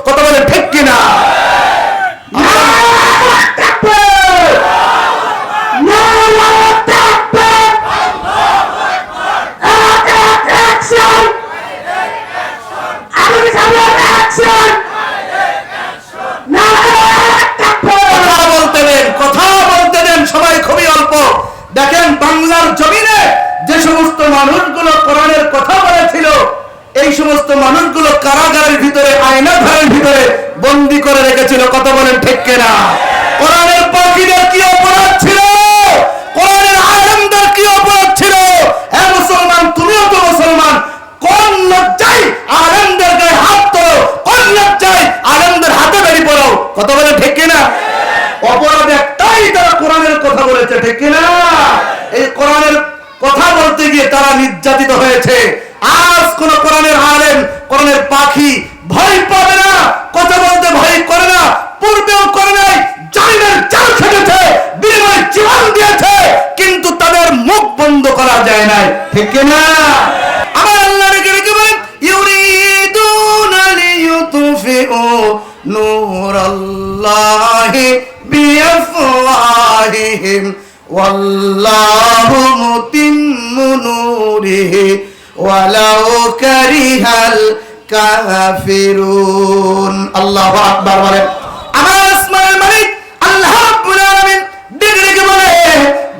কথা বলে ঠিক কিনা? কথা বলতে দেন, সবাই খুবই অল্প। দেখেন বাংলার জমিনে যে সমস্ত মানুষগুলো কোরআনের কথা বলেছিল, এই সমস্ত মানুষগুলো কারাগারের ভিতরে, আয়না ঘরের ভিতরে বন্দী করে রেখেছিল। কথা বলেন ঠিক কিনা? কোরআনের পাখিদের কি অপরাধ ছিল? কোরআনের আলেমদের কি অপরাধ ছিল? হ্যাঁ মুসলমান, তুমিও তো মুসলমান, কোন লজ্জায় আলেমদের গায়ে হাত তোলো, কোন লজ্জায় আলেমদের হাতে বেরিয়ে পড়ো? কথা বলেন ঠিক কিনা? অপরাধ একটাই, তারা কোরআনের কথা বলেছে, ঠিক কিনা? এই কোরআনের কথা বলতে গিয়ে তারা নির্যাতিত হয়েছে। আজ কোন কোরআনের আলেম, কোরআনের পাখি ভয় পাবে না, কথা বলতে ভয় করে না, পূর্বেও করে নাই। জালিমের জাল খেটেছে, বিনিময়ে জীবন দিয়েছে, কিন্তু তাদের মুখ বন্ধ করা যায় না, ঠিক কিনা? আমার আল্লাহ রেখে বলেন, ইউরিদুনা লিইউতফিউ নূরাল্লাহি বিআফওয়াহিহিম ওয়াল্লাহু মুতিম্মু নূরিহি ওয়ালাউ কারিহাল কাফিরুন। আল্লাহু আকবার বলেন। আমার আসমানের মালিক আল্লাহ রাব্বুল আলামিন ডেকে বলে,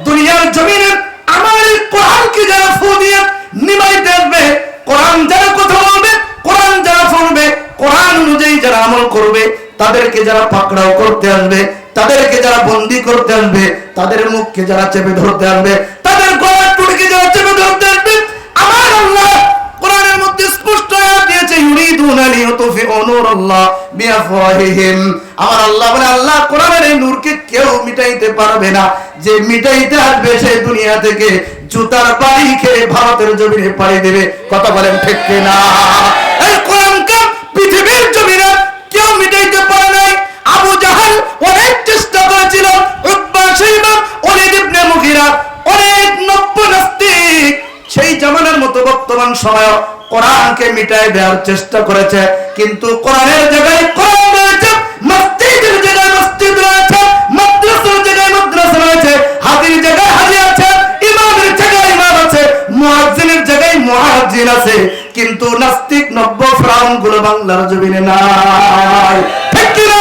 দুনিয়ার জমিনে আমার এই কোরআনকে যারা ফু দিয়ে নিভাইতে আসবে, কোরআন যারা কথা বলবে, কোরআন যারা পড়বে, কোরআন অনুযায়ী যারা আমল করবে, তাদেরকে যারা পাকড়াও করতে আসবে, তাদেরকে যারা বন্দী করতে আসবে, তাদের মুখকে যারা চেপে ধরতে আসবে, তাদের গলার টুটিকে যারা চেপে ধরতে আসবে, আমার আল্লাহ কোরআনের মধ্যে স্পষ্ট আয়াত দিয়েছে, ইউরিদুনা লিইউতফিউ নূরাল্লাহ বিআফওয়াহিহিম। আমার আল্লাহ বলে, আল্লাহ কোরআনের এই নূরকে কেউ মিটাইতে পারবে না। যে মিটাইতে আসবে সে দুনিয়া থেকে জুতার বাড়ি খেয়ে ভারতের জমিনে পাড়ি দেবে। কথা বলেন ঠিক কিনা? এই কোরআনকে পৃথিবীর জমিনে কেউ মিটাইতে পারে নাই। আবু জাহাল অনেক চেষ্টা করেছিল, উতবা, শাইবা, ওলীদ ইবনে মুগীরা, অনেক নব্য নাস্তিক সেই জামানার মতো বর্তমান সময় কোরআনকে মিটাই দেওয়ার চেষ্টা করেছে, কিন্তু কোরআনের জায়গায় কোরআন রয়েছে, মসজিদের জায়গায় মসজিদ রয়েছে, মাদ্রাসার জায়গায় মাদ্রাসা রয়েছে, হাদির জায়গায় হাদি আছে, ইমামের জায়গায় ইমাম আছে, মুয়াজ্জিনের জায়গায় মুয়াজ্জিন আছে, কিন্তু নাস্তিক নব্য ফ্রাউন গুলো বাংলার জমিনে নাই, ঠিক কি না?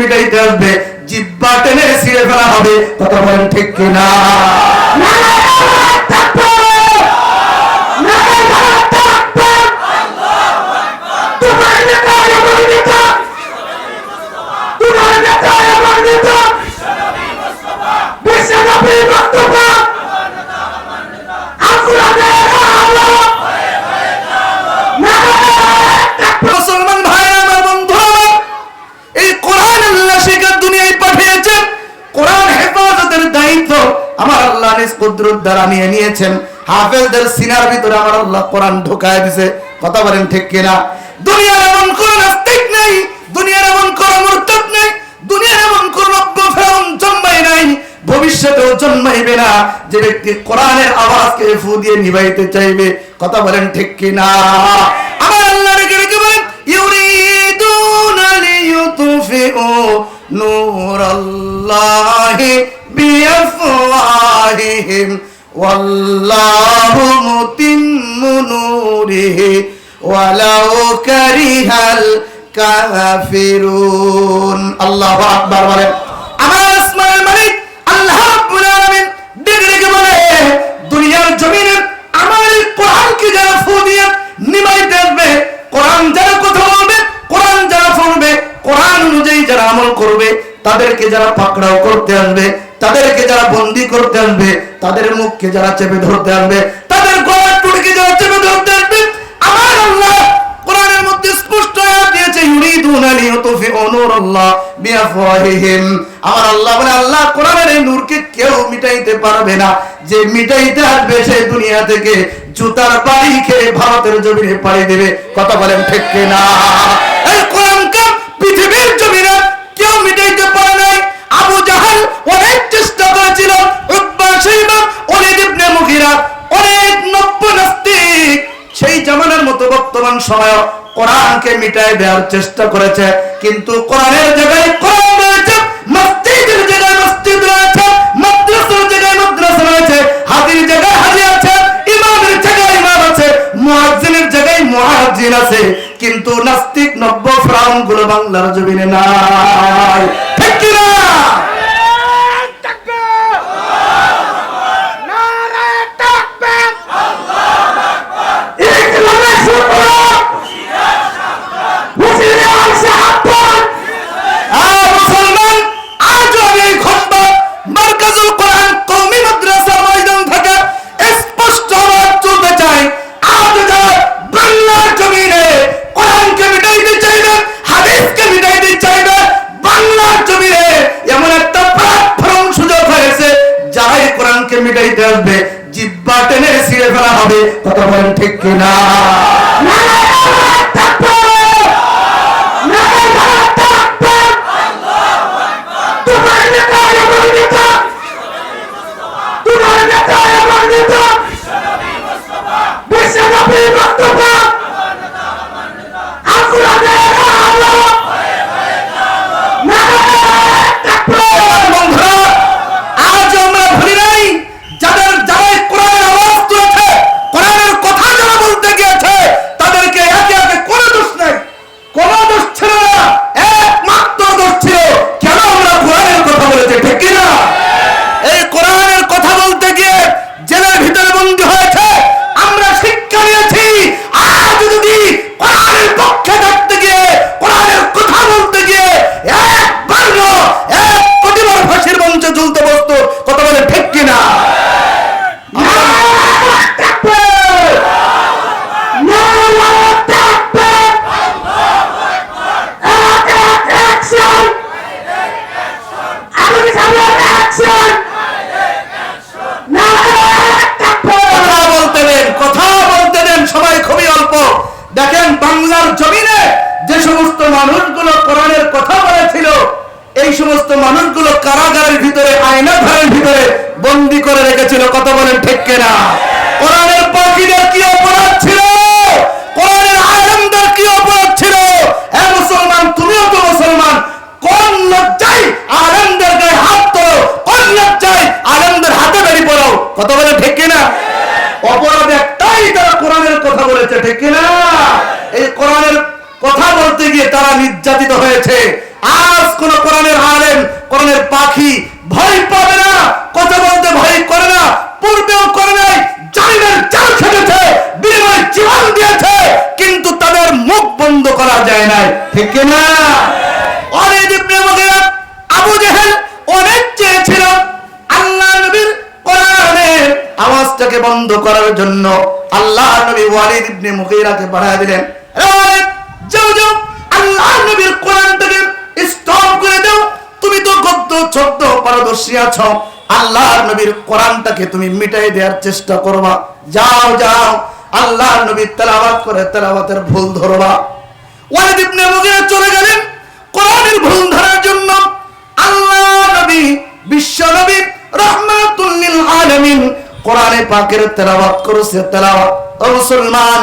মিটাইতে আসবে, জিহ্বা টেনে ছিঁড়ে ফেলা হবে। কথা বলেন ঠিক কিনা? দ্বারা নিয়ে নিয়েছেন, হাফেজদের সিনার ভিতরে আমার আল্লাহ কোরআন ঢোকায় দিয়েছে। কথা বলেন ঠিক কিনা? দুনিয়ার এমন কোন নাস্তিক নেই, দুনিয়ার এমন কোন মুরতাদ নেই, দুনিয়ার এমন কোন নব্য ফেরাউন জন্মাই নাই, ভবিষ্যতেও জন্মাইবে না যে ব্যক্তি কোরআনের আওয়াজকে ফু দিয়ে নিভাইতে চাইবে। কথা বলেন ঠিক কিনা? আমার আল্লাহ রেখে বলেন, ইউরিদুনা লিইউতফিউ নূরাল্লাহি বিআফওয়াহিহিম ওয়াল্লাহু মুতিম্মু নূরিহি ওয়ালাউ কারিহাল কাফিরুন। আল্লাহু আকবার বলেন। আমার আসমানের মালিক আল্লাহ রাব্বুল আলামিন ডেকে বলে, দুনিয়ার জমিনে আমার এই কোরআনকে যারা ফু দিয়ে নিভাইতে আসবে, কোরআন যারা কথা বলবে, কোরআন যারা পড়বে, কোরআন অনুযায়ী যারা আমল করবে, তাদেরকে যারা পাকড়াও করতে আসবে, তাদেরকে যারা বন্দী করতে আসবে, তাদের মুখকে যারা চেপে ধরতে আসবে, তাদের গলার টুটিকে যারা চেপে ধরতে আসবে, আমার লিইউতফিউ নূরাল্লাহ বিআফওয়াহিহিম। আমার আল্লাহ বলে, আল্লাহ কোরআনের এই নূরকে কেউ মিটাইতে পারবে না। যে মিটাইতে আসবে সে দুনিয়া থেকে জুতার বাড়ি খেয়ে ভারতের জমিনে পাড়ি দেবে। কথা বলেন ঠিক কিনা? এই কোরআনকে পৃথিবীর জমিনে কেউ মিটাইতে পারে নাই। আবু জাহেল অনেক চেষ্টা করেছিল, উতবা শাইবা ওয়ালিদ ইবনে মুগীরা অনেক নব্য নাস্তিক সেই জামানার মতো বর্তমান সময়ে কোরআনকে মিটাই দেওয়ার চেষ্টা করেছে, কিন্তু কোরআনের জায়গায় কোরআন রয়েছে, মসজিদের জায়গায় মসজিদ রয়েছে, মাদ্রাসার জায়গায় মাদ্রাসা রয়েছে, হাদির জায়গায় হাদি আছে, ইমামের জায়গায় ইমাম আছে, মুয়াজ্জিনের জায়গায় মুয়াজ্জিন আছে, কিন্তু নাস্তিক নব্য ফেরাউন গুলো বাংলার জমিনে নাই। ঠিক কি না? মিটাইতে আসবে, জিব্বা টেনে ছিঁড়ে ফেলা হবে। কথা বলেন ঠিক কিনা? দেখেন বাংলার জমিনে যে সমস্ত মানুষগুলো কোরআনের কথা বলেছিল, এই সমস্ত মানুষগুলো কারাগারের ভিতরে, আয়না ঘরের ভিতরে বন্দী করে রেখেছিল। কথা বলেন ঠিক কিনা? কোরআনের পাখিদের কি অপরাধ ছিল? কোরআনের আলেমদের কি অপরাধ ছিল? হে মুসলমান, তুমিও তো মুসলমান, কোন লজ্জায় আলেমদের গায়ে হাত তোলো, কোন লজ্জায় আলেমদের হাতে বেরিয়ে পড়াও? কথা বলেন ঠিক কিনা? অপরাধ একটাই, তারা কোরআনের কথা বলেছে। ঠিক কিনা? এই কোরআনের কথা বলতে গিয়ে তারা নির্যাতিত হয়েছে। আজ কোন কোরআনের আলেম, কোরআনের পাখি ভয় পাবে না, কথা বলতে ভয় করে না, পূর্বেও করে নাই। জালিমের জাল খেটেছে, বিনিময়ে জীবন দিয়েছে, কিন্তু তাদের মুখ বন্ধ করা যায় না। ঠিক কিনা? ওয়ালিদ ইবনে মুগীরা, আবু জাহেল অনেক চেয়েছিল আল্লাহ নবীর কোরআনের আওয়াজটাকে বন্ধ করার জন্য। আল্লাহ নবী ওয়ালিদ ইবনে মুগীরাকে পাঠিয়ে দিলেন, ওয়ালিদ যাও যাও, আল্লাহ নবীর কোরআনটাকে স্টপ করে দাও। তুমি তো গদ্য ছদ্ম পারদর্শী আছো, আল্লাহ নবীর কোরআনটাকে তুমি মিটাই দেওয়ার চেষ্টা করবা। যাও যাও, আল্লাহ নবী তেলাওয়াত করে তেলাওয়াতের ভুল ধরবা। ওয়ালিদ ইবনে মুগীরা চলে গেলেন কোরআনের ভুল ধরার জন্য। আল্লাহ নবী, বিশ্ব নবী, রাহমাতুল লিল আলামিন কোরআনে পাকের তেলাওয়াত করেছে। তেলাওয়াত, ও মুসলমান,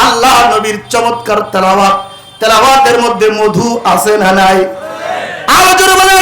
আল্লাহ নবীর চমৎকার তেলাওয়াত, তেলাওয়াতের মধ্যে মধু আছে না নাই? আরো জোরে বলেন